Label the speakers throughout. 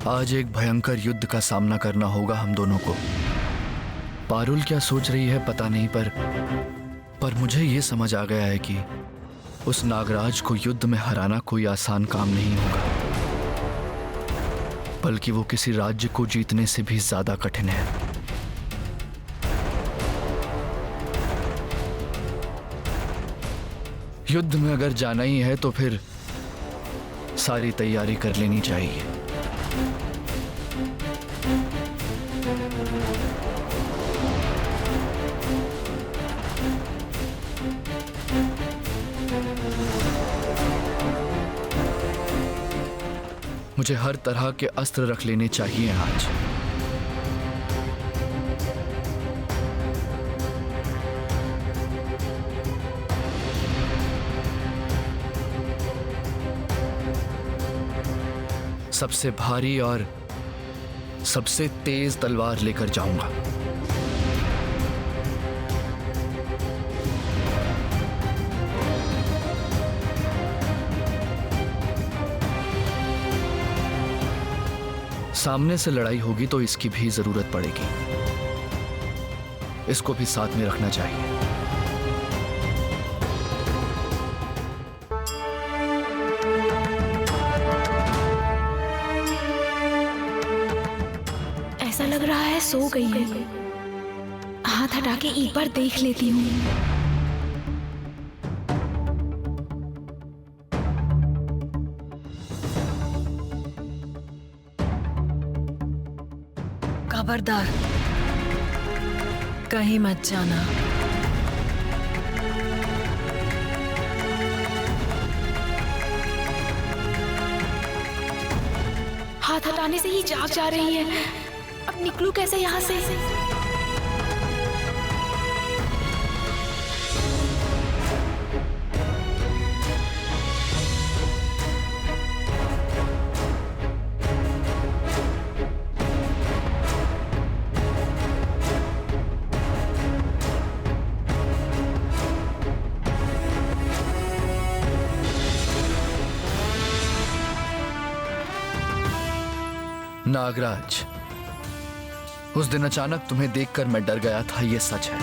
Speaker 1: आज एक भयंकर युद्ध का सामना करना होगा हम दोनों को। पारुल क्या सोच रही है पता नहीं, पर मुझे ये समझ आ गया है कि उस नागराज को युद्ध में हराना कोई आसान काम नहीं होगा, बल्कि वो किसी राज्य को जीतने से भी ज्यादा कठिन है। युद्ध में अगर जाना ही है तो फिर सारी तैयारी कर लेनी चाहिए। मुझे हर तरह के अस्त्र रख लेने चाहिए आज। सबसे भारी और सबसे तेज तलवार लेकर जाऊंगा। सामने से लड़ाई होगी तो इसकी भी जरूरत पड़ेगी, इसको भी साथ में रखना चाहिए।
Speaker 2: ऐसा लग रहा है सो गई है। हाथ हटा के एक बार देख लेती हूँ।
Speaker 3: खबरदार, कहीं मत जाना।
Speaker 2: हाथ हटाने से ही जाग जा रही है। अब निकलूं कैसे यहाँ से?
Speaker 1: नागराज, उस दिन अचानक तुम्हें देखकर मैं डर गया था, यह सच है।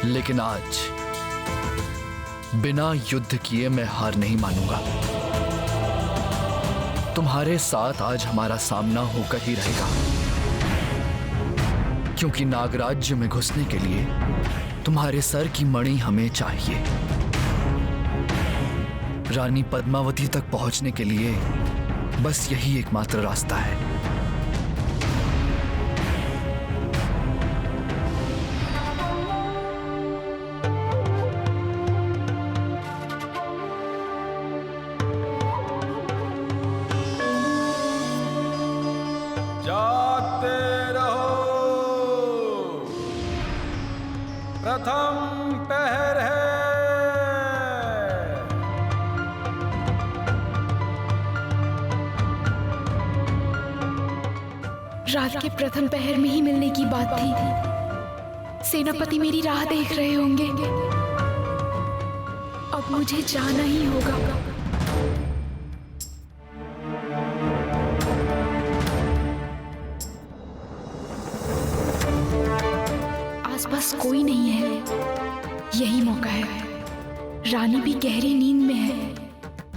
Speaker 1: लेकिन आज बिना युद्ध किए मैं हार नहीं मानूंगा। तुम्हारे साथ आज हमारा सामना होकर ही रहेगा, क्योंकि नागराज्य में घुसने के लिए तुम्हारे सर की मणि हमें चाहिए। रानी पद्मावती तक पहुंचने के लिए बस यही एकमात्र रास्ता है।
Speaker 4: जागते रहो, प्रथम पहर है।
Speaker 2: रात के प्रथम पहर में ही मिलने की बात थी। सेनापति मेरी राह देख रहे होंगे। अब मुझे जाना ही होगा। आसपास कोई नहीं है, यही मौका है। रानी भी गहरी नींद में है,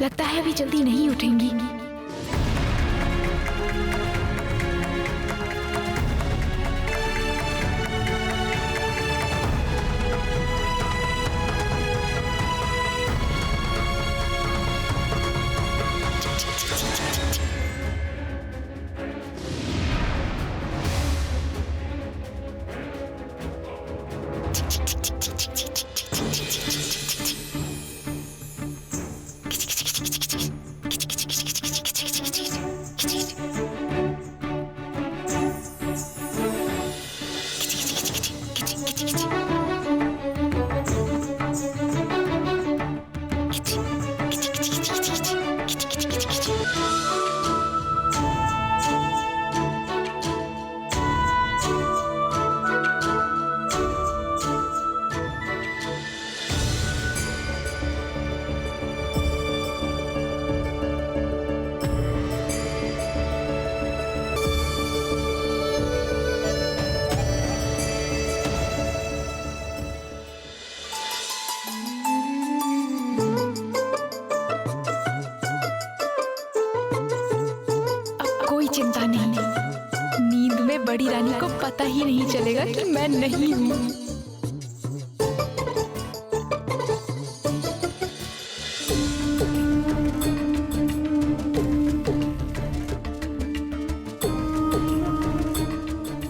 Speaker 2: लगता है अभी जल्दी नहीं उठेंगी। ही नहीं चलेगा कि मैं नहीं हूँ।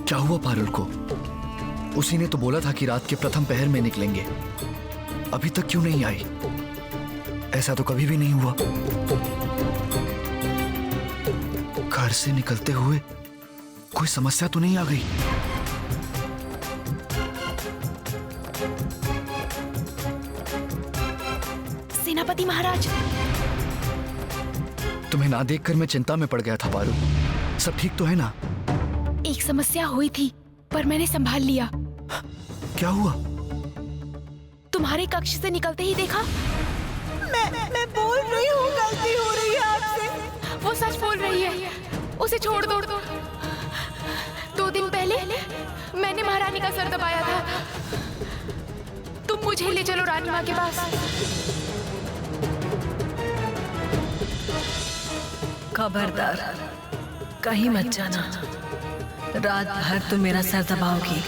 Speaker 1: क्या हुआ पारुल को? उसी ने तो बोला था कि रात के प्रथम पहर में निकलेंगे। अभी तक क्यों नहीं आई? ऐसा तो कभी भी नहीं हुआ। घर से निकलते हुए कोई समस्या तो नहीं आ गई?
Speaker 2: सेनापति महाराज,
Speaker 1: तुम्हें ना देखकर मैं चिंता में पड़ गया था पारुल। सब ठीक तो है ना?
Speaker 2: एक समस्या हुई थी पर मैंने संभाल लिया।
Speaker 1: क्या हुआ?
Speaker 2: तुम्हारे कक्ष से निकलते ही देखा।
Speaker 3: मैं बोल रही हूँ, गलती हो रही है आपसे।
Speaker 2: वो सच बोल रही है, उसे छोड़ दो। 2 दिन पहले मैंने महारानी का सर दबाया था। तुम मुझे ले चलो रानी माँ के पास।
Speaker 3: खबरदार, कहीं मत जाना। रात भर तुम मेरा सर दबाओगी।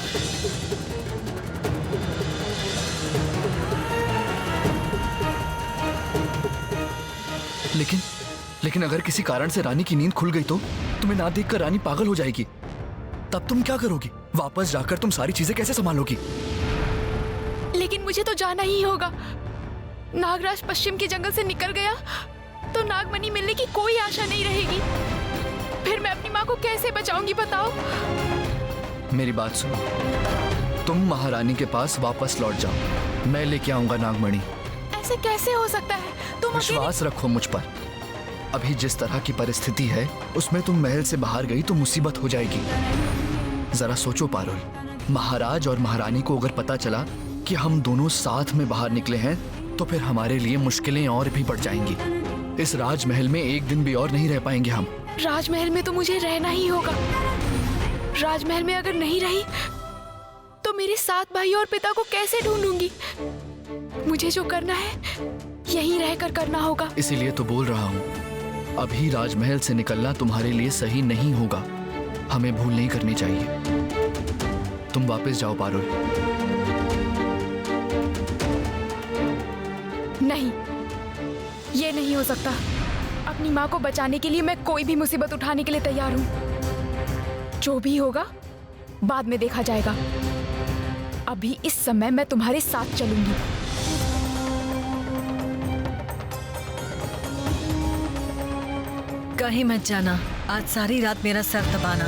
Speaker 1: लेकिन अगर किसी कारण से रानी की नींद खुल गई तो तुम्हें ना देखकर रानी पागल हो जाएगी। तब तुम क्या करोगी? वापस जाकर तुम सारी चीजें कैसे संभालोगी?
Speaker 2: लेकिन मुझे तो जाना ही होगा। नागराज पश्चिम के जंगल से निकल गया तो नागमणि मिलने की कोई आशा नहीं रहेगी। फिर मैं अपनी माँ को कैसे बचाऊंगी बताओ?
Speaker 1: मेरी बात सुनो, तुम महारानी के पास वापस लौट जाओ। मैं लेके आऊंगा नागमणि।
Speaker 2: ऐसे कैसे हो सकता है? तुम
Speaker 1: विश्वास रखो मुझ पर। अभी जिस तरह की परिस्थिति है उसमें तुम महल से बाहर गई तो मुसीबत हो जाएगी। जरा सोचो पारुल, महाराज और महारानी को अगर पता चला कि हम दोनों साथ में बाहर निकले हैं तो फिर हमारे लिए मुश्किलें और भी बढ़ जाएंगी। इस राजमहल में एक दिन भी और नहीं रह पाएंगे हम।
Speaker 2: राजमहल में तो मुझे रहना ही होगा। राजमहल में अगर नहीं रही तो मेरे 7 भाई और पिता को कैसे ढूंढूंगी? मुझे जो करना है यहीं रहकर करना होगा।
Speaker 1: इसीलिए तो बोल रहा हूँ, अभी राजमहल से निकलना तुम्हारे लिए सही नहीं होगा। हमें भूल नहीं करनी चाहिए। तुम वापस जाओ पारुल।
Speaker 2: नहीं, ये नहीं हो सकता। अपनी माँ को बचाने के लिए मैं कोई भी मुसीबत उठाने के लिए तैयार हूँ। जो भी होगा बाद में देखा जाएगा। अभी इस समय मैं तुम्हारे साथ चलूंगी।
Speaker 3: कहीं मत जाना। आज सारी रात मेरा सर दबाना।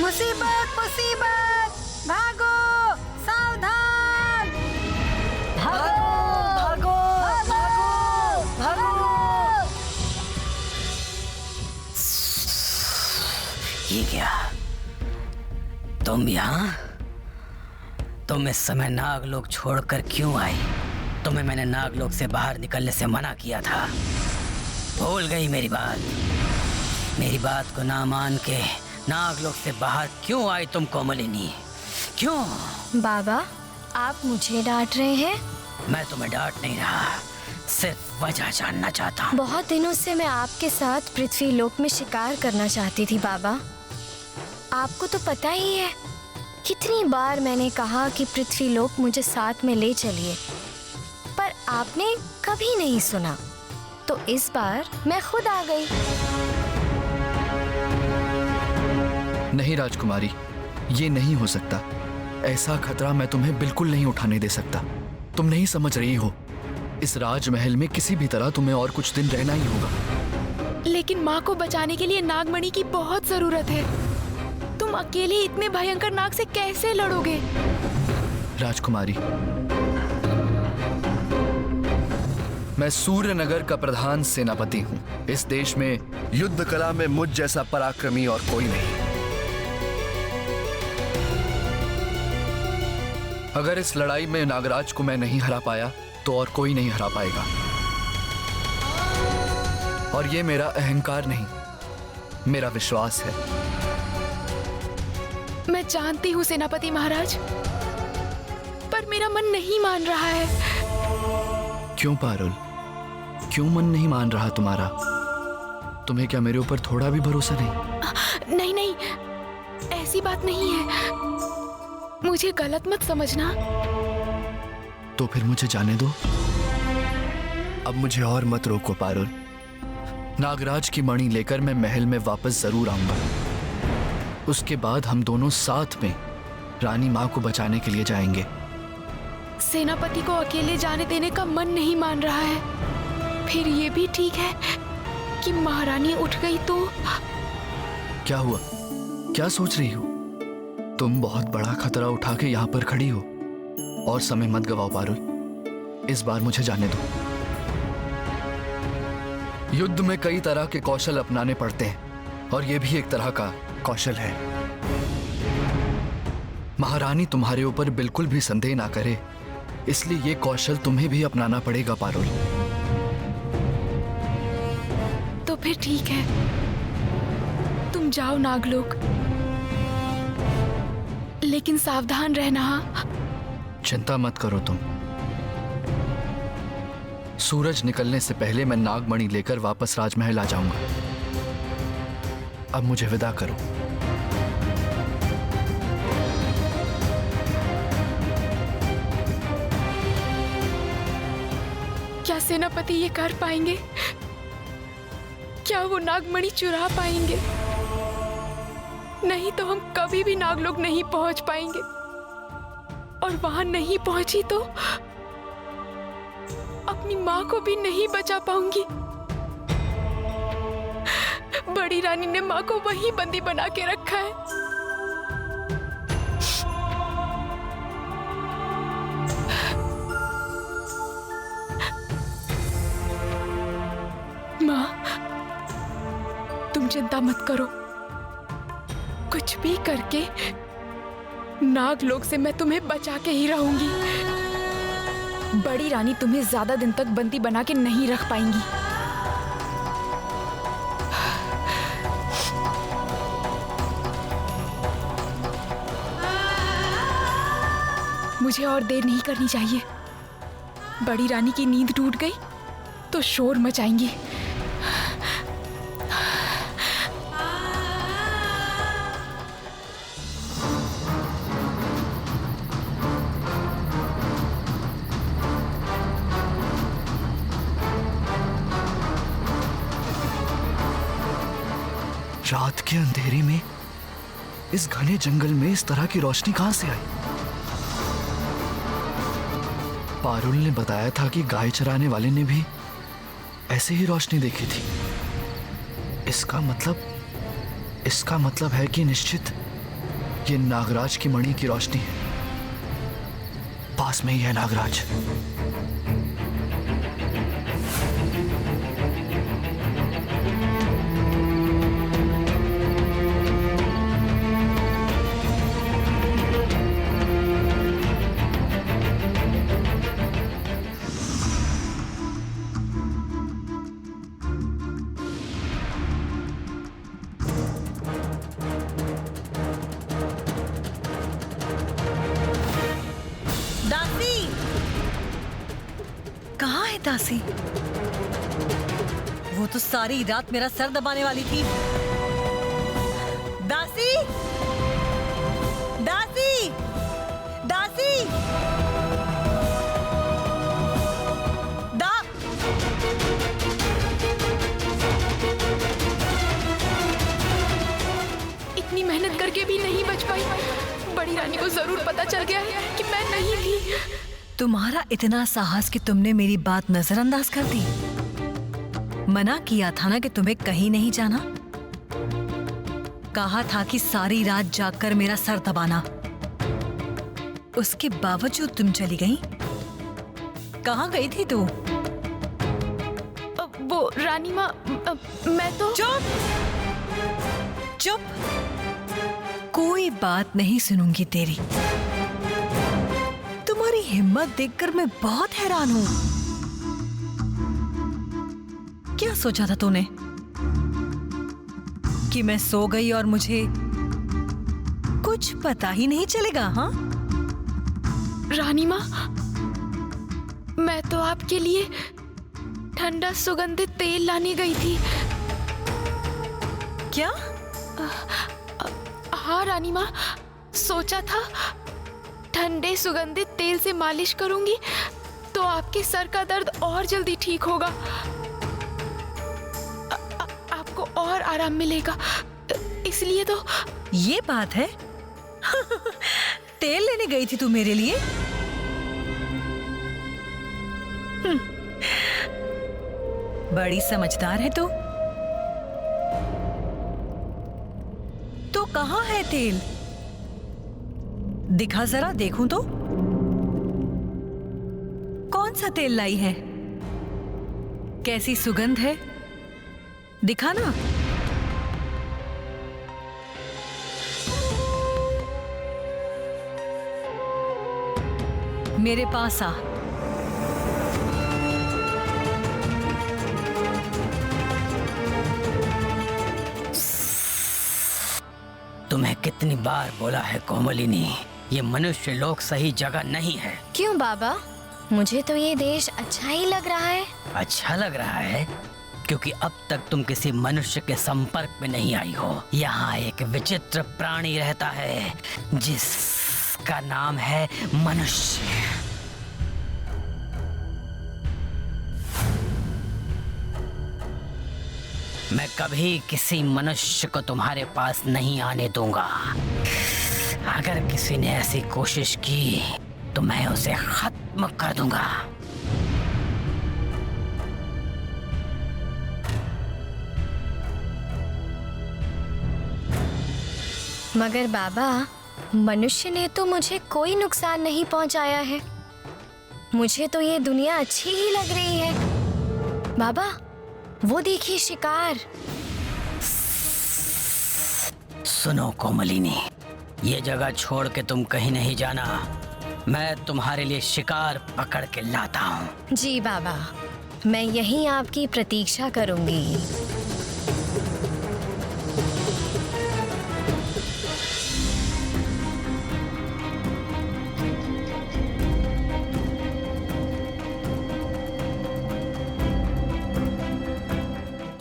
Speaker 5: मुसीबत मुसीबत, भागो, सावधान, भागो
Speaker 3: भागो भागो भागो।
Speaker 5: ये क्या? तुम यहाँ? तुम इस समय नागलोक छोड़कर क्यों आई? तुम्हें मैंने नागलोक से बाहर निकलने से मना किया था। भूल गई मेरी बात? मेरी बात को ना मान के नागलोक से बाहर क्यों आई तुम कोमलिनी? क्यों?
Speaker 6: बाबा, आप मुझे डांट रहे हैं?
Speaker 5: मैं तुम्हें डांट नहीं रहा, सिर्फ वजह जानना चाहता हूँ।
Speaker 6: बहुत दिनों से मैं आपके साथ पृथ्वी लोक में शिकार करना चाहती थी बाबा। आपको तो पता ही है कितनी बार मैंने कहा कि पृथ्वी लोक मुझे साथ में ले चलिए, पर आपने कभी नहीं सुना। तो इस बार मैं खुद आ गई।
Speaker 1: नहीं राजकुमारी, ये नहीं हो सकता। ऐसा खतरा मैं तुम्हें बिल्कुल नहीं उठाने दे सकता। तुम नहीं समझ रही हो, इस राजमहल में किसी भी तरह तुम्हें और कुछ दिन रहना ही होगा।
Speaker 2: लेकिन माँ को बचाने के लिए नागमणि की बहुत जरूरत है। तुम अकेले इतने भयंकर नाग से कैसे लड़ोगे?
Speaker 1: राजकुमारी, मैं सूर्यनगर का प्रधान सेनापति हूँ। इस देश में युद्ध कला में मुझ जैसा पराक्रमी और कोई नहीं। अगर इस लड़ाई में नागराज को मैं नहीं हरा पाया तो और कोई नहीं हरा पाएगा। और ये मेरा अहंकार नहीं, मेरा विश्वास है।
Speaker 2: मैं जानती हूँ सेनापति महाराज, पर मेरा मन नहीं मान रहा है।
Speaker 1: क्यों पारुल, क्यों मन नहीं मान रहा तुम्हारा? तुम्हें क्या मेरे ऊपर थोड़ा भी भरोसा नहीं?
Speaker 2: नहीं नहीं, ऐसी बात नहीं है, मुझे गलत मत समझना।
Speaker 1: तो फिर मुझे जाने दो। अब मुझे और मत रोको पारुल। नागराज की मणि लेकर मैं महल में वापस जरूर आऊंगा। उसके बाद हम दोनों साथ में रानी माँ को बचाने के लिए जाएंगे।
Speaker 2: सेनापति को अकेले जाने देने का मन नहीं मान रहा है। फिर ये भी ठीक है कि महारानी उठ गई तो?
Speaker 1: क्या हुआ? क्या सोच रही हो? तुम बहुत बड़ा खतरा उठा के यहाँ पर खड़ी हो। और समय मत गवाओ पारुल, इस बार मुझे जाने दो। युद्ध में कई तरह के कौशल अपनाने पड़ते हैं और यह भी एक तरह का कौशल है। महारानी तुम्हारे ऊपर बिल्कुल भी संदेह ना करे, इसलिए ये कौशल तुम्हें भी अपनाना पड़ेगा पारुल।
Speaker 2: तो फिर ठीक है, तुम जाओ नागलोक, लेकिन सावधान रहना।
Speaker 1: चिंता मत करो तुम। सूरज निकलने से पहले मैं नागमणि लेकर वापस राजमहल आ जाऊंगा। अब मुझे विदा करो।
Speaker 2: क्या सेनापति ये कर पाएंगे? क्या वो नागमणि चुरा पाएंगे? नहीं तो हम कभी भी नागलोक नहीं पहुंच पाएंगे, और वहां नहीं पहुंची तो अपनी माँ को भी नहीं बचा पाऊंगी। बड़ी रानी ने माँ को वहीं बंदी बना के रखा है। माँ, तुम चिंता मत करो। कुछ भी करके नागलोक से मैं तुम्हें बचा के ही रहूंगी। बड़ी रानी तुम्हें ज्यादा दिन तक बंदी बना के नहीं रख पाएंगी। मुझे और देर नहीं करनी चाहिए। बड़ी रानी की नींद टूट गई तो शोर मचाएंगी।
Speaker 1: रात के अंधेरे में इस घने जंगल में इस तरह की रोशनी कहां से आई? पारुल ने बताया था कि गाय चराने वाले ने भी ऐसे ही रोशनी देखी थी। इसका मतलब है कि निश्चित ये नागराज की मणि की रोशनी है। पास में ही है नागराज।
Speaker 3: दासी, वो तो सारी रात मेरा सर दबाने वाली थी। दासी, दासी, दासी,
Speaker 2: इतनी मेहनत करके भी नहीं बच पाई। बड़ी रानी को जरूर पता चल गया है कि मैं नहीं थी।
Speaker 3: तुम्हारा इतना साहस कि तुमने मेरी बात नजरअंदाज कर दी। मना किया था ना कि तुम्हें कहीं नहीं जाना। कहा था कि सारी रात जागकर मेरा सर दबाना। उसके बावजूद तुम चली गई। कहाँ गई थी तू?
Speaker 2: वो रानी माँ, मैं तो।
Speaker 3: चुप, चुप। कोई बात नहीं सुनूंगी तेरी। तुम्हारी हिम्मत देखकर मैं बहुत हैरान हूं। क्या सोचा था तूने कि मैं सो गई और मुझे कुछ पता ही नहीं चलेगा? हाँ
Speaker 2: रानी माँ, मैं तो आपके लिए ठंडा सुगंधित तेल लाने गई थी।
Speaker 3: क्या?
Speaker 2: हाँ रानी माँ, सोचा था ठंडे सुगंधित तेल से मालिश करूंगी तो आपके सर का दर्द और जल्दी ठीक होगा, आपको और आराम मिलेगा, इसलिए तो।
Speaker 3: ये बात है? तेल लेने गई थी तू मेरे लिए? बड़ी समझदार है तू। तो कहाँ है तेल? दिखा जरा, देखूं तो। कौन सा तेल लाई है? कैसी सुगंध है? दिखा ना। मेरे पास आ।
Speaker 5: तुम्हें कितनी बार बोला है कोमलिनी, ये मनुष्य लोक सही जगह नहीं है।
Speaker 6: क्यों बाबा? मुझे तो ये देश अच्छा ही लग रहा है।
Speaker 5: अच्छा लग रहा है क्योंकि अब तक तुम किसी मनुष्य के संपर्क में नहीं आई हो। यहाँ एक विचित्र प्राणी रहता है जिसका नाम है मनुष्य। मैं कभी किसी मनुष्य को तुम्हारे पास नहीं आने दूंगा। अगर किसी ने ऐसी कोशिश की तो मैं उसे खत्म कर दूंगा।
Speaker 6: मगर बाबा, मनुष्य ने तो मुझे कोई नुकसान नहीं पहुंचाया है। मुझे तो ये दुनिया अच्छी ही लग रही है। बाबा, वो देखिए शिकार।
Speaker 5: सुनो कोमलिनी, ये जगह छोड़ के तुम कहीं नहीं जाना। मैं तुम्हारे लिए शिकार पकड़ के लाता हूँ।
Speaker 6: जी बाबा, मैं यहीं आपकी प्रतीक्षा करूंगी।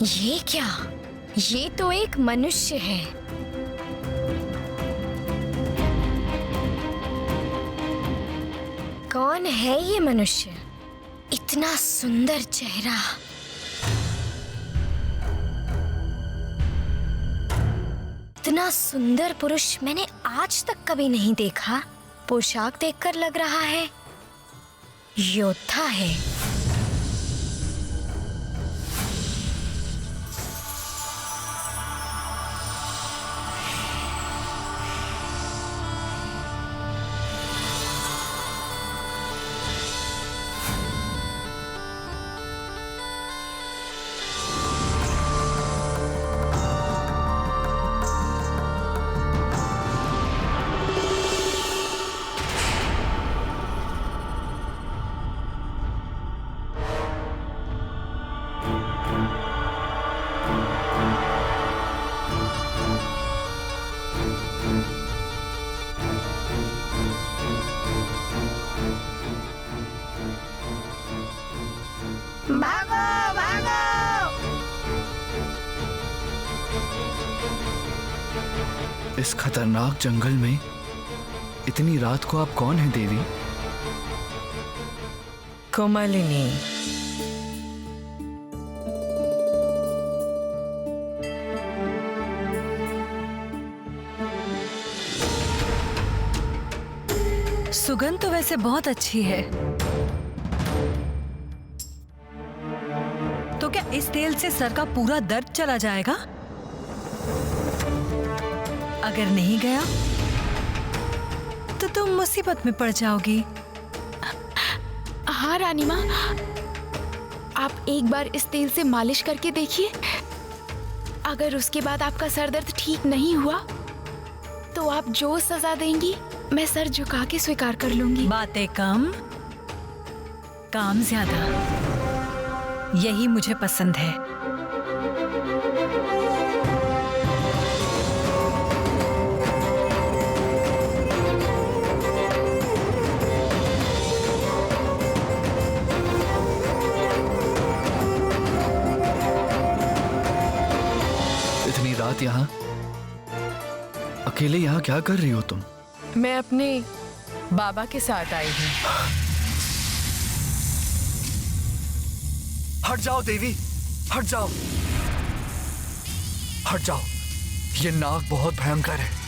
Speaker 6: ये क्या? ये तो एक मनुष्य है। कौन है ये मनुष्य? इतना सुंदर चेहरा, इतना सुंदर पुरुष मैंने आज तक कभी नहीं देखा। पोशाक देखकर लग रहा है योद्धा है।
Speaker 1: इस खतरनाक जंगल में इतनी रात को आप कौन हैं देवी?
Speaker 7: कोमलिनी,
Speaker 3: सुगंध तो वैसे बहुत अच्छी है। तो क्या इस तेल से सर का पूरा दर्द चला जाएगा? अगर नहीं गया तो तुम मुसीबत में पड़ जाओगी।
Speaker 2: हाँ रानी माँ, आप एक बार इस तेल से मालिश करके देखिए। अगर उसके बाद आपका सर दर्द ठीक नहीं हुआ तो आप जो सजा देंगी मैं सर झुका के स्वीकार कर लूंगी।
Speaker 3: बातें कम, काम ज्यादा, यही मुझे पसंद है।
Speaker 1: इतनी रात यहाँ अकेले यहाँ क्या कर रही हो तुम?
Speaker 7: मैं अपने बाबा के साथ आई हूँ।
Speaker 1: हट जाओ देवी, हट जाओ, हट जाओ। ये नाग बहुत भयंकर है।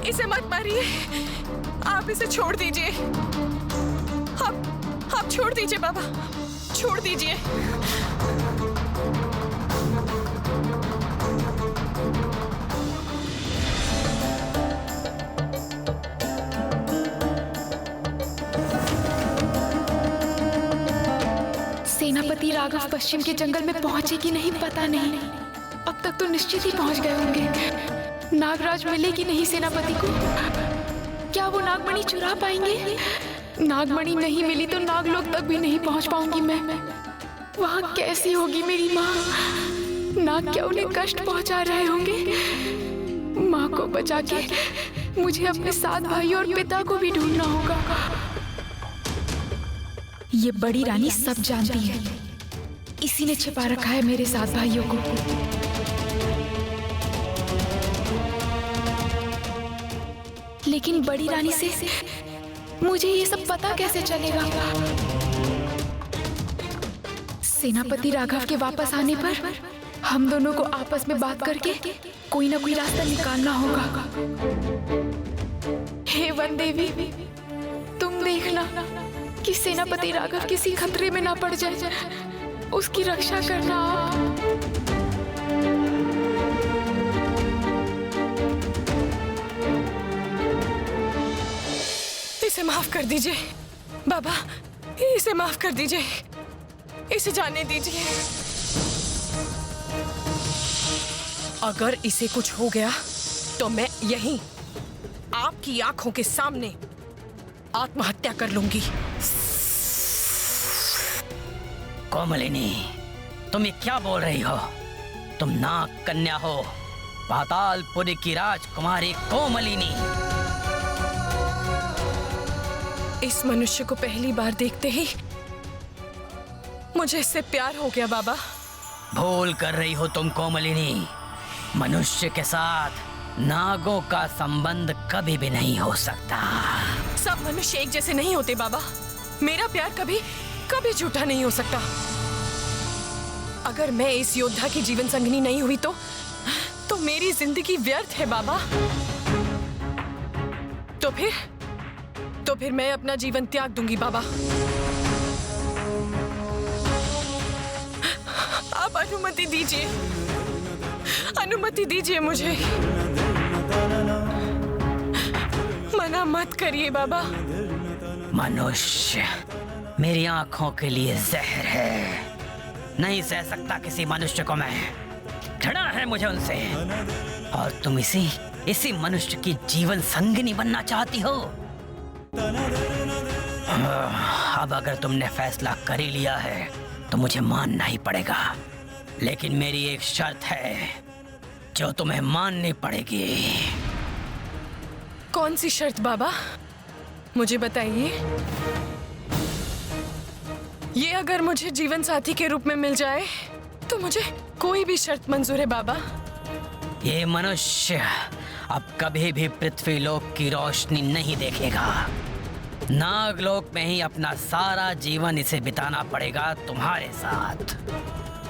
Speaker 7: इसे मत मारिए, आप इसे छोड़ दीजिए। आप छोड़ दीजिए बाबा, छोड़ दीजिए।
Speaker 2: सेनापति राघव पश्चिम के जंगल में पहुंचे कि नहीं पता नहीं। अब तक तो निश्चित ही पहुंच गए होंगे। नागराज मिले कि नहीं सेनापति को? क्या वो नागमणि चुरा पाएंगे? नागमणि नहीं मिली तो नागलोक तक भी नहीं पहुंच पाऊंगी मैं। वहां कैसी होगी मेरी माँ? नाग क्या उन्हें कष्ट पहुंचा रहे होंगे? माँ को बचा के मुझे अपने 7 भाई और पिता को भी ढूंढना होगा। ये बड़ी रानी सब जानती है, इसी ने छिपा रखा है मेरे 7 भाइयों को। लेकिन बड़ी रानी से मुझे ये सब पता कैसे चलेगा? सेनापति राघव के वापस आने पर हम दोनों को आपस में बात करके कोई ना कोई रास्ता निकालना होगा। हे वन देवी, तुम देखना कि सेनापति राघव किसी खतरे में ना पड़ जाए, उसकी रक्षा करना आप।
Speaker 7: इसे माफ कर दीजिए बाबा, इसे माफ कर दीजिए, इसे जाने दीजिए। अगर इसे कुछ हो गया तो मैं यहीं आपकी आंखों के सामने आत्महत्या कर लूंगी।
Speaker 5: कोमलिनी, तुम ये क्या बोल रही हो? तुम नाग कन्या हो, पातालपुरी की राजकुमारी कोमलिनी।
Speaker 7: इस मनुष्य को पहली बार देखते ही मुझे इससे प्यार हो गया बाबा।
Speaker 5: भूल कर रही हो तुम कोमलिनी। मनुष्य के साथ नागों का संबंध कभी भी नहीं हो सकता।
Speaker 7: सब मनुष्य एक जैसे नहीं होते बाबा। मेरा प्यार कभी कभी झूठा नहीं हो सकता। अगर मैं इस योद्धा की जीवन संगिनी नहीं हुई तो मेरी जिंदगी व्यर्थ है बाबा। तो फिर मैं अपना जीवन त्याग दूंगी बाबा। आप अनुमति दीजिए, अनुमति दीजिए मुझे। मना मत करिए बाबा।
Speaker 5: मनुष्य मेरी आंखों के लिए जहर है, नहीं सह सकता किसी मनुष्य को मैं। घृणा है मुझे उनसे। और तुम इसी मनुष्य की जीवन संगिनी बनना चाहती हो। अब अगर तुमने फैसला कर ही लिया है तो मुझे मानना ही पड़ेगा। लेकिन मेरी एक शर्त है जो तुम्हें माननी पड़ेगी।
Speaker 7: कौन सी शर्त बाबा, मुझे बताइए। ये अगर मुझे जीवन साथी के रूप में मिल जाए तो मुझे कोई भी शर्त मंजूर है बाबा।
Speaker 5: ये मनुष्य अब कभी भी पृथ्वीलोक की रोशनी नहीं देखेगा। नागलोक में ही अपना सारा जीवन इसे बिताना पड़ेगा तुम्हारे साथ।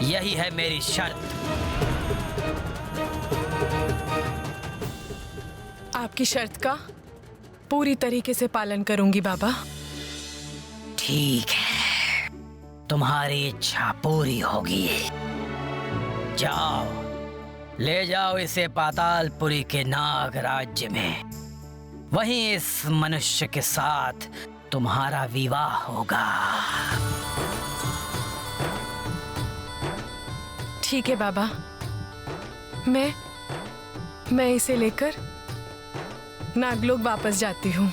Speaker 5: यही है मेरी शर्त।
Speaker 7: आपकी शर्त का पूरी तरीके से पालन करूंगी बाबा।
Speaker 5: ठीक है, तुम्हारी इच्छा पूरी होगी। जाओ, ले जाओ इसे पातालपुरी के नाग राज्य में। वहीं इस मनुष्य के साथ तुम्हारा विवाह होगा।
Speaker 7: ठीक है बाबा, मैं इसे लेकर नागलोक वापस जाती हूँ।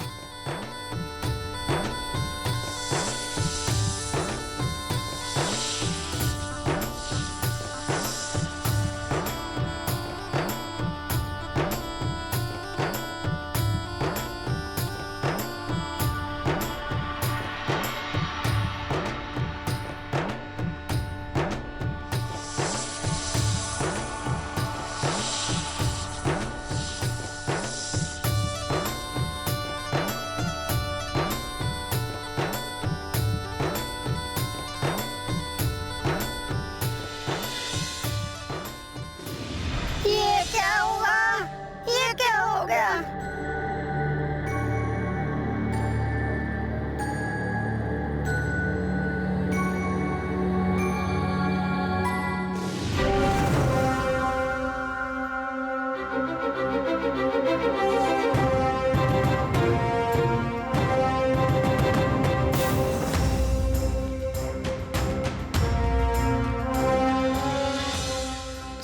Speaker 8: ये क्या हुआ? ये क्या हो गया?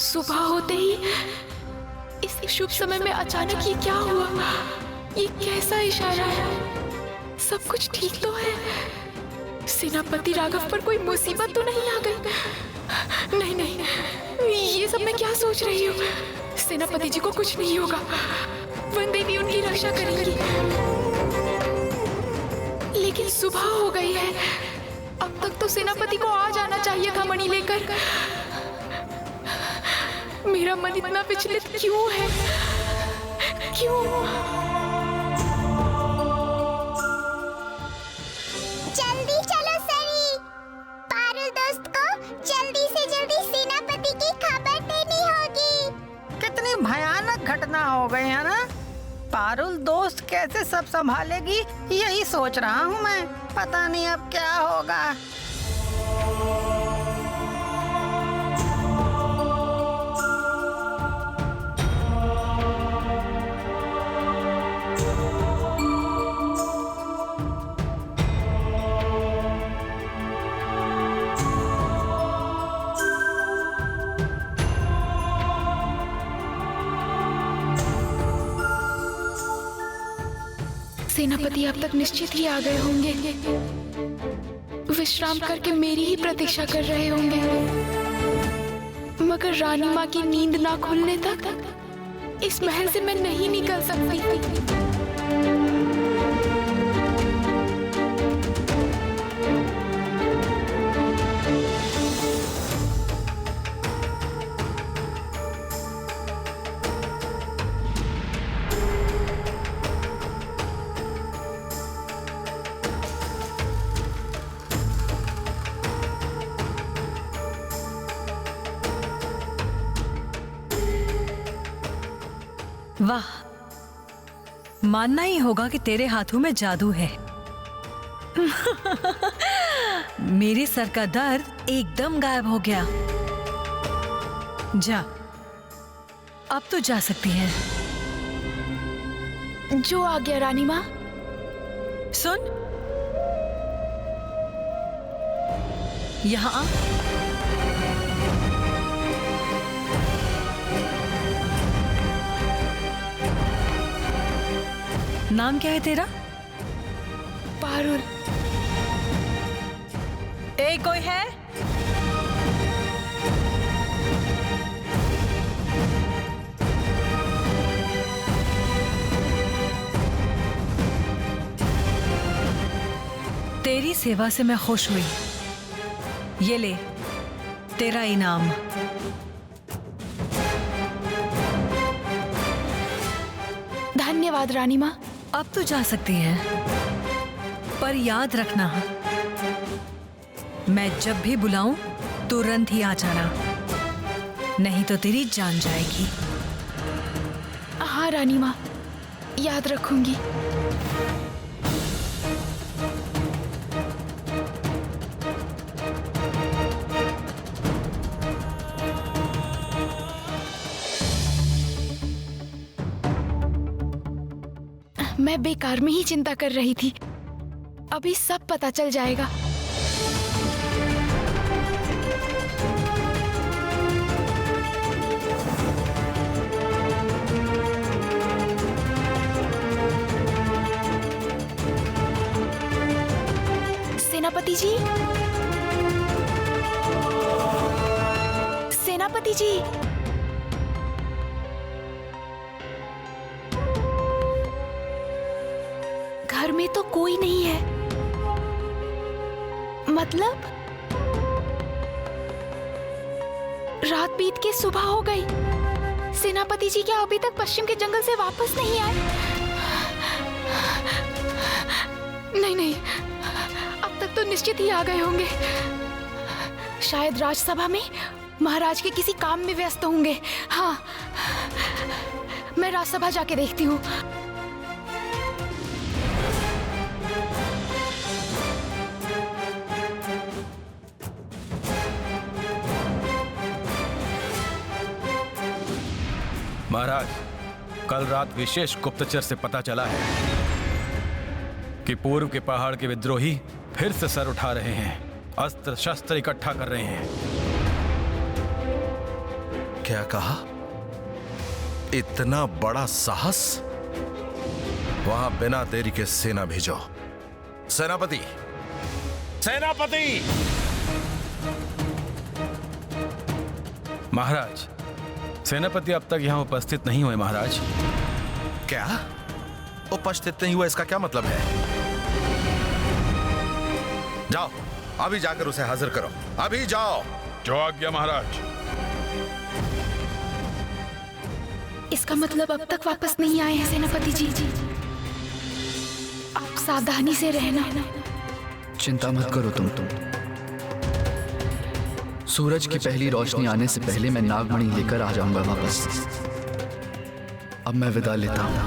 Speaker 2: सुबह होते ही इस शुभ समय में अचानक ये क्या हुआ? ये कैसा इशारा है? सब कुछ ठीक तो है? सेनापति राघव पर कोई मुसीबत तो नहीं आ गई? नहीं नहीं, ये सब मैं क्या सोच रही हूँ? सेनापति जी को कुछ नहीं होगा, वन देवी उनकी रक्षा करेंगी। लेकिन सुबह हो गई है, अब तक तो सेनापति को आ जाना चाहिए था मणि लेकर। मेरा मन इतना विचलित क्यों है? क्यों?
Speaker 8: जल्दी चलो सरी, पारुल दोस्त को जल्दी से जल्दी सेनापति की खबर देनी होगी।
Speaker 9: कितनी भयानक घटना हो गई है ना। पारुल दोस्त कैसे सब संभालेगी, यही सोच रहा हूँ मैं। पता नहीं अब क्या होगा।
Speaker 2: सेनापति अब तक निश्चित ही आ गए होंगे, विश्राम करके मेरी ही प्रतीक्षा कर रहे होंगे। मगर रानी माँ की नींद ना खुलने तक इस महल से मैं नहीं निकल सकती।
Speaker 3: वाह, मानना ही होगा कि तेरे हाथों में जादू है। मेरे सर का दर्द एकदम गायब हो गया। जा, अब तो जा सकती है।
Speaker 2: जो आ गया रानी माँ।
Speaker 3: सुन, यहाँ आ। नाम क्या है तेरा?
Speaker 2: पारुल।
Speaker 3: कोई है? तेरी सेवा से मैं खुश हुई। ये ले तेरा इनाम।
Speaker 2: धन्यवाद रानी माँ।
Speaker 3: अब तो जा सकती है, पर याद रखना मैं जब भी बुलाऊं तुरंत ही आ जाना, नहीं तो तेरी जान जाएगी।
Speaker 2: हाँ रानी माँ, याद रखूंगी। मैं बेकार में ही चिंता कर रही थी, अभी सब पता चल जाएगा। सेनापति जी, सेनापति जी, घर में तो कोई नहीं है। मतलब रात बीत के सुबह हो गई। सेनापति जी क्या अभी तक पश्चिम के जंगल से वापस नहीं आए? नहीं नहीं, अब तक तो निश्चित ही आ गए होंगे। शायद राजसभा में महाराज के किसी काम में व्यस्त होंगे। हाँ, मैं राजसभा जाके देखती हूँ।
Speaker 4: महाराज, कल रात विशेष गुप्तचर से पता चला है कि पूर्व के पहाड़ के विद्रोही फिर से सर उठा रहे हैं, अस्त्र शस्त्र इकट्ठा कर रहे हैं।
Speaker 10: क्या कहा? इतना बड़ा साहस? वहां बिना देरी के सेना भेजो। सेनापति, सेनापति!
Speaker 4: महाराज, सेनापति अब तक यहाँ उपस्थित नहीं हुए। महाराज,
Speaker 10: क्या उपस्थित नहीं हुआ? इसका क्या मतलब है? जाओ, अभी जाकर उसे हाजिर करो। अभी जाओ।
Speaker 4: जो आज्ञा महाराज।
Speaker 2: इसका मतलब अब तक वापस नहीं आए हैं सेनापति जी। आप सावधानी से रहना।
Speaker 1: चिंता मत करो तुम। सूरज की पहली रोशनी आने से पहले मैं नागमणि लेकर आ जाऊंगा वापस। अब मैं विदा लेता हूं।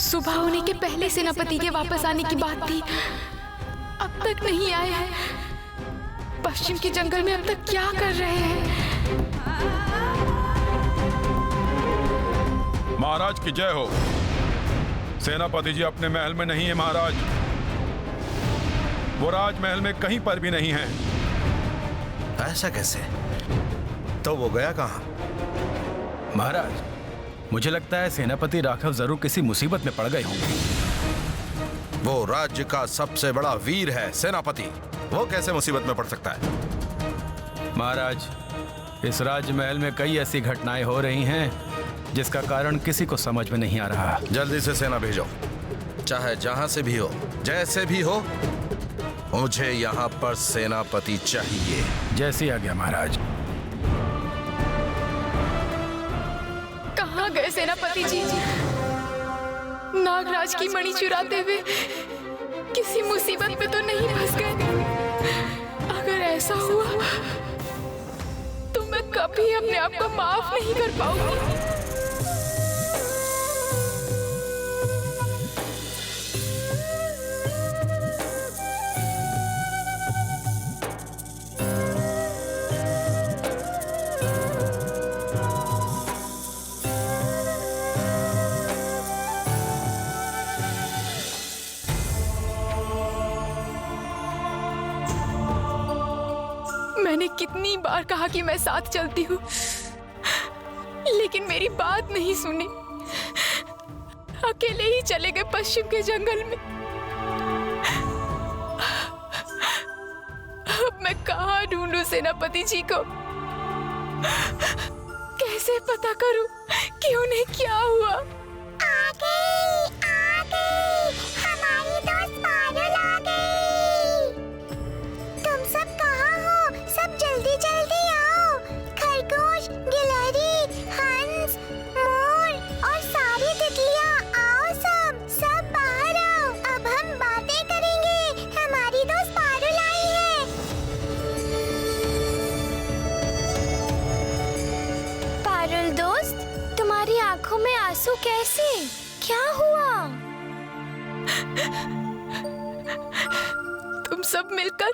Speaker 2: सुबह होने के पहले सेनापति के वापस आने की बात थी, अब तक नहीं आए हैं। पश्चिम के जंगल में अब तक क्या कर रहे हैं?
Speaker 4: महाराज की जय हो। सेनापति जी अपने महल में नहीं है महाराज। वो राजमहल में कहीं पर भी नहीं है।
Speaker 10: ऐसा कैसे? तो वो गया कहां?
Speaker 4: महाराज, मुझे लगता है सेनापति राघव जरूर किसी मुसीबत में पड़ गए होंगे।
Speaker 10: वो राज्य का सबसे बड़ा वीर है सेनापति, वो कैसे मुसीबत में पड़ सकता है?
Speaker 4: महाराज, इस राजमहल में कई ऐसी घटनाएं हो रही हैं जिसका कारण किसी को समझ में नहीं आ रहा।
Speaker 10: जल्दी से सेना भेजो, चाहे जहां से भी हो, जैसे भी हो। मुझे यहाँ पर सेनापति चाहिए।
Speaker 4: जैसी आज्ञा महाराज।
Speaker 2: कहाँ गए सेनापति जी? नागराज की मणि चुराते हुए किसी मुसीबत में तो नहीं फंस गए? अगर ऐसा हुआ तो मैं कभी अपने आप को माफ नहीं कर पाऊंगी। मैंने कितनी बार कहा कि मैं साथ चलती हूँ, लेकिन मेरी बात नहीं सुनी। अकेले ही चले गए पश्चिम के जंगल में। अब मैं कहाँ ढूंढूं सेनापति जी को? कैसे पता करूं कि उन्हें क्या हुआ?
Speaker 8: आ गई, हमारी दोस्त
Speaker 2: तुम सब मिलकर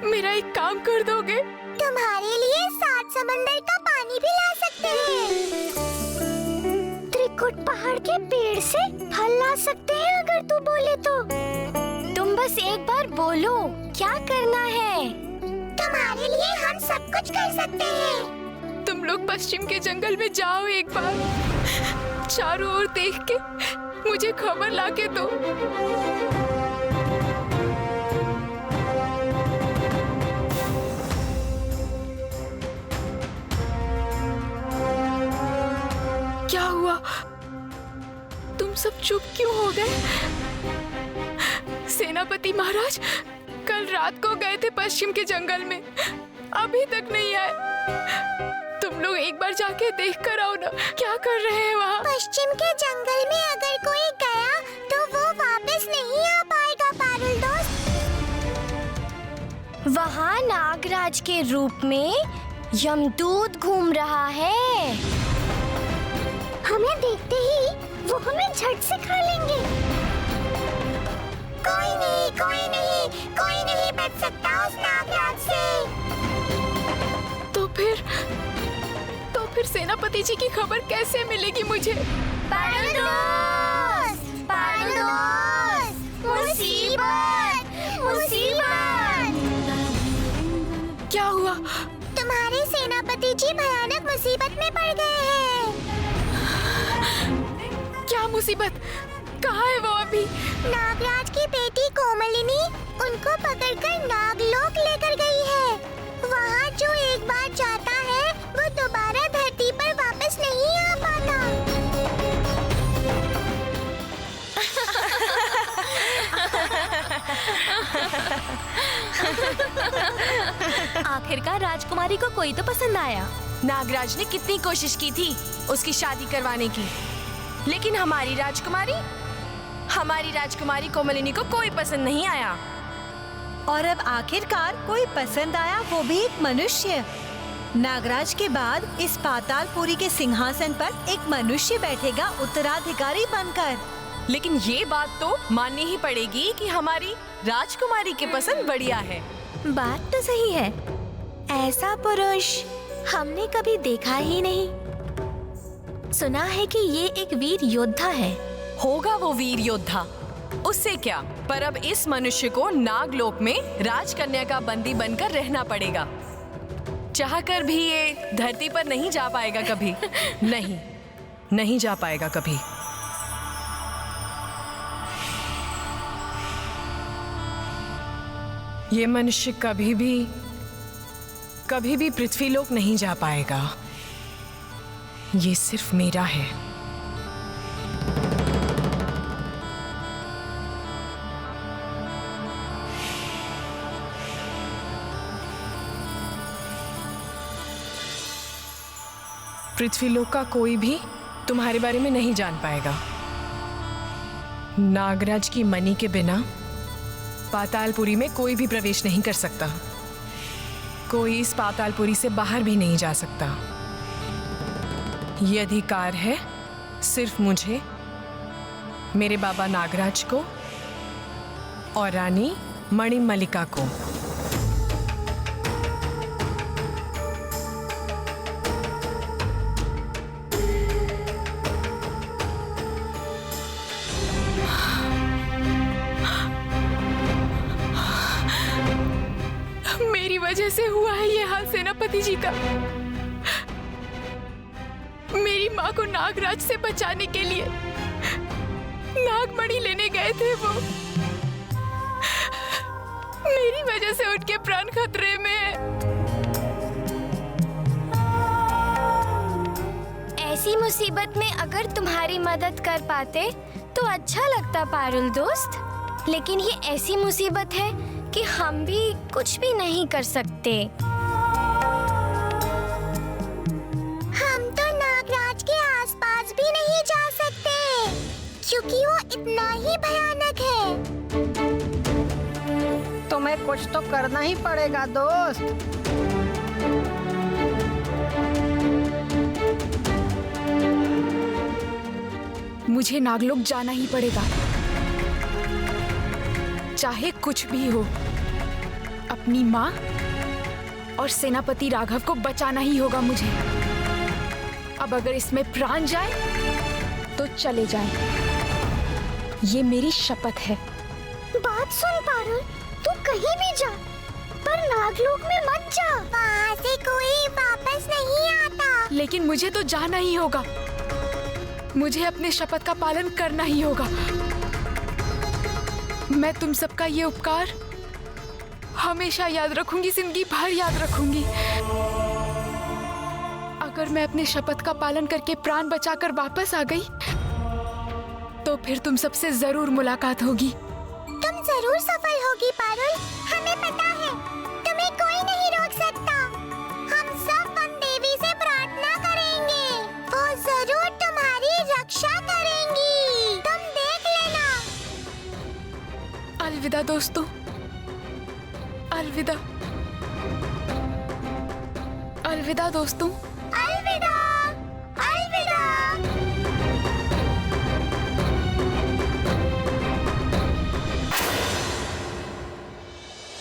Speaker 2: मेरा एक काम कर दोगे?
Speaker 8: तुम्हारे लिए 7 समंदर का पानी भी ला सकते हैं। त्रिकुट पहाड़ के पेड़ से फल ला सकते हैं अगर तू बोले तो। तुम बस एक बार बोलो क्या करना है, तुम्हारे लिए हम सब कुछ कर सकते हैं।
Speaker 2: तुम लोग पश्चिम के जंगल में जाओ, एक बार चारों ओर देख के मुझे खबर लाके दो। क्या हुआ? तुम सब चुप क्यों हो गए? सेनापति महाराज कल रात को गए थे पश्चिम के जंगल में, अभी तक नहीं आए। तुम लोग एक बार जाके देख कर आओ ना, क्या कर रहे हैं वहाँ?
Speaker 8: पश्चिम के जंगल में अगर कोई गया तो वो वापस नहीं आ पाएगा पारुल दोस्त। वहाँ नागराज के रूप में यमदूत घूम रहा है। हमें देखते ही वो हमें झट से खा लेंगे। कोई नहीं बच सकता उस नागराज से।
Speaker 2: तो फिर सेनापति जी की खबर कैसे मिलेगी मुझे?
Speaker 8: पारुल दोस्त, मुसीबत।
Speaker 2: क्या हुआ?
Speaker 8: तुम्हारे सेनापति जी भयानक मुसीबत में पड़ गए हैं।
Speaker 2: क्या मुसीबत? कहाँ है वो अभी?
Speaker 8: नागराज की बेटी कोमलिनी उनको पकड़कर नागलोक लेकर गई है। वहाँ जो एक बार जाता है वो दोबारा धरती पर वापस नहीं आ पाता।
Speaker 6: आखिरकार राजकुमारी को कोई तो पसंद आया।
Speaker 7: नागराज ने कितनी कोशिश की थी उसकी शादी करवाने की, लेकिन हमारी राजकुमारी कोमलिनी को कोई पसंद नहीं आया।
Speaker 3: और अब आखिरकार कोई पसंद आया, वो भी एक मनुष्य। नागराज के बाद इस पातालपुरी के सिंहासन पर एक मनुष्य बैठेगा उत्तराधिकारी बनकर।
Speaker 7: लेकिन ये बात तो माननी ही पड़ेगी कि हमारी राजकुमारी की पसंद बढ़िया है।
Speaker 6: बात तो सही है, ऐसा पुरुष हमने कभी देखा ही नहीं। सुना है कि ये एक वीर योद्धा है।
Speaker 7: होगा वो वीर योद्धा, उससे क्या। पर अब इस मनुष्य को नागलोक में राजकन्या का बंदी बनकर रहना पड़ेगा। चाहकर भी ये धरती पर नहीं जा पाएगा कभी। नहीं जा पाएगा कभी। ये मनुष्य कभी भी पृथ्वीलोक नहीं जा पाएगा। ये सिर्फ मेरा है। पृथ्वीलोक का कोई भी तुम्हारे बारे में नहीं जान पाएगा। नागराज की मणि के बिना पातालपुरी में कोई भी प्रवेश नहीं कर सकता। कोई इस पातालपुरी से बाहर भी नहीं जा सकता। ये अधिकार है सिर्फ मुझे, मेरे बाबा नागराज को और रानी मणिमल्लिका को।
Speaker 2: मेरी वजह से हुआ है ये हाल सेनापति जी का। मेरी माँ को नागराज से बचाने के लिए नागमणि लेने गए थे वो। मेरी वजह से उनके प्राण खतरे में है।
Speaker 6: ऐसी मुसीबत में अगर तुम्हारी मदद कर पाते तो अच्छा लगता पारुल दोस्त। लेकिन ये ऐसी मुसीबत है कि हम भी कुछ भी नहीं कर सकते।
Speaker 8: हम तो नागराज के आसपास भी नहीं जा सकते क्योंकि वो इतना ही भयानक है।
Speaker 9: तुम्हें कुछ तो करना ही पड़ेगा दोस्त।
Speaker 2: मुझे नागलोक जाना ही पड़ेगा। चाहे कुछ भी हो, अपनी माँ और सेनापति राघव को बचाना ही होगा मुझे। अब अगर इसमें प्राण जाए तो चले जाएं। ये मेरी शपथ है।
Speaker 8: बात सुन पारुल, तू कहीं भी जा, पर नागलोक में मत जा। वहाँ से कोई वापस नहीं आता।
Speaker 2: लेकिन मुझे तो जाना ही होगा। मुझे अपने शपथ का पालन करना ही होगा। मैं तुम सबका ये उपकार हमेशा याद रखूंगी, जिंदगी भर याद रखूंगी। अगर मैं अपने शपथ का पालन करके प्राण बचाकर वापस आ गई तो फिर तुम सबसे जरूर मुलाकात होगी।
Speaker 8: तुम जरूर सफल होगी पारुल, हमें पता है। तुम्हें कोई नहीं रोक सकता। हम सब वन देवी से प्रार्थना करेंगे, वो जरूर तुम्हारी रक्षा करेंगी। तुम देख लेना।
Speaker 2: अलविदा दोस्तों, अलविदा। अलविदा दोस्तों।